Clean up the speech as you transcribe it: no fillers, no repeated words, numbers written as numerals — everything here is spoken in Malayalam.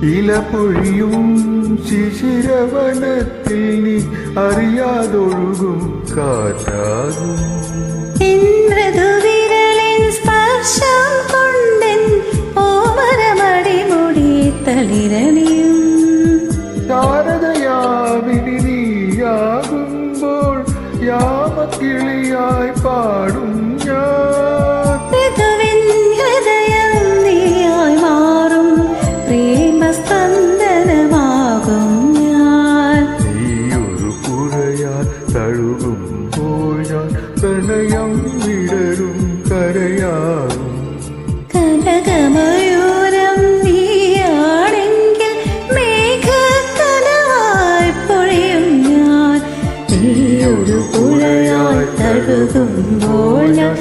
ഇല പൊഴിയും ശിശിരവനത്തിൽ നീ അറിയാതൊഴുകും കാറ്റാകും. സ്പർശം കൊണ്ടൻ ഓമരമടിമുടി തളിരണിയും ശാരദയാവിനി നീയാകുമ്പോൾ യാമക്കിളിയായി പാടും ഞാൻ. ഹൃദയം നീയായി മാറും പ്രേമസ്പന്ദനമാകും ഞാൻ. നീയൊരു പുഴയാൽ തഴുകുമ്പോൾ ഞാൻ പ്രണയം വിടരും കരയാകും. കനകമയൂരം നീയാണെങ്കിൽ മേഘക്കനവായി പൊഴിയും ഞാൻ. നീയൊരു പുഴയായി തഴുകുമ്പോൾ ഞാൻ